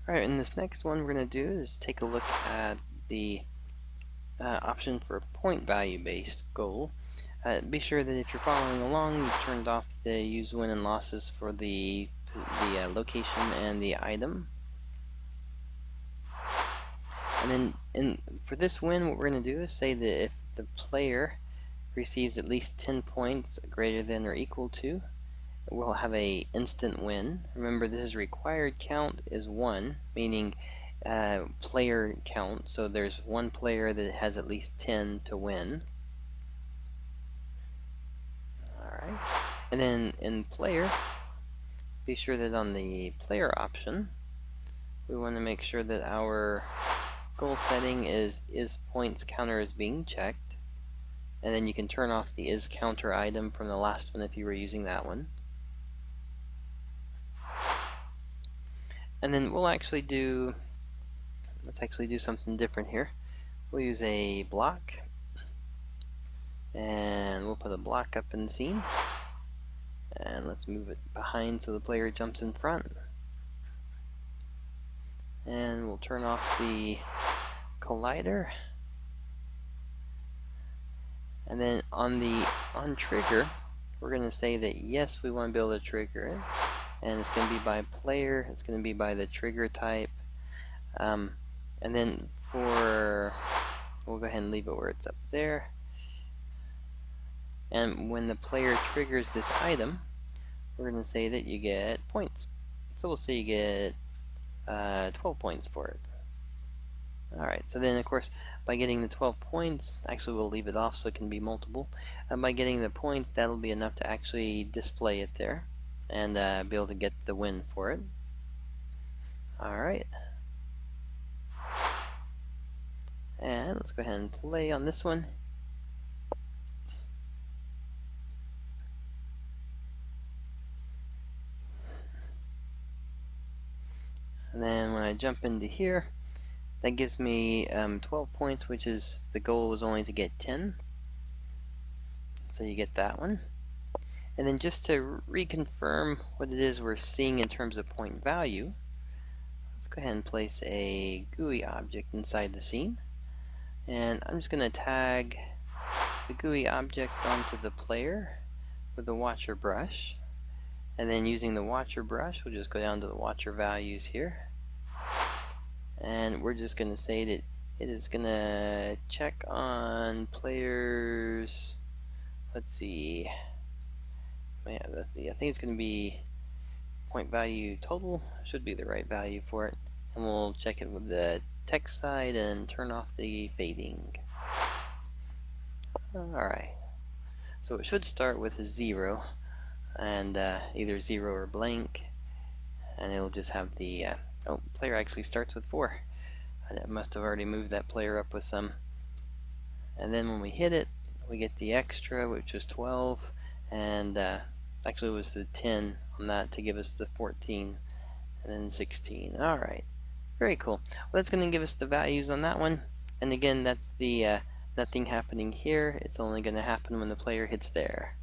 Alright, in this next one we're going to do is take a look at the option for point value based goal. Be sure that if you're following along, you've turned off the use win and losses for the location and the item. And then for this win, what we're going to do is say that if the player receives at least 10 points greater than or equal to, we'll have a instant win. Remember, this is required count is 1, meaning player count, so there's one player that has at least 10 to win. Alright, and then in player, be sure that on the player option, we want to make sure that our goal setting is points counter is being checked, and then you can turn off the is counter item from the last one if you were using that one. And then we'll actually do, let's actually do something different here. We'll use a block, and we'll put a block up in the scene, and let's move it behind so the player jumps in front. And we'll turn off the collider, and then on trigger, we're going to say that yes, we want to be able to trigger it, and it's going to be by player, it's going to be by the trigger type, and then we'll go ahead and leave it where it's up there. And when the player triggers this item, we're going to say that you get points. So we'll say you get 12 points for it. Alright, so then of course by getting the 12 points, actually we'll leave it off so it can be multiple. By getting the points, that'll be enough to actually display it there and be able to get the win for it. Alright. And let's go ahead and play on this one. And then when I jump into here, that gives me 12 points, which is, the goal was only to get 10. So you get that one. And then just to reconfirm what it is we're seeing in terms of point value, let's go ahead and place a GUI object inside the scene. And I'm just going to tag the GUI object onto the player with the watcher brush. And then using the watcher brush, we'll just go down to the watcher values here. And we're just going to say that it is going to check on players, let's see, I think it's going to be point value total, should be the right value for it. And we'll check it with the text side and turn off the fading. Alright, so it should start with a 0, and either 0 or blank, and it'll just have the player actually starts with 4. I must have already moved that player up with some. And then when we hit it, we get the extra, which was 12, and actually it was the 10 on that to give us the 14, and then 16. Alright, very cool. Well, that's going to give us the values on that one, and again, that's the nothing happening here. It's only going to happen when the player hits there.